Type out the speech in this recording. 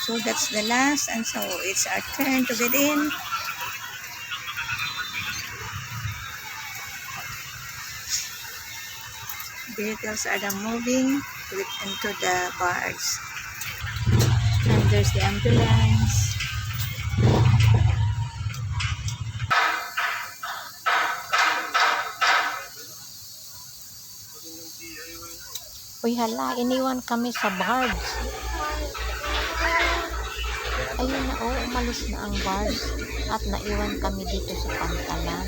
So that's the last, and so it's our turn to get in. Vehicles are now moving into the bars. And there's the ambulance. Uy, hala, iniwan kami sa bars. Ayun na, oh, umalis na ang bars. At naiwan kami dito sa Pantalan.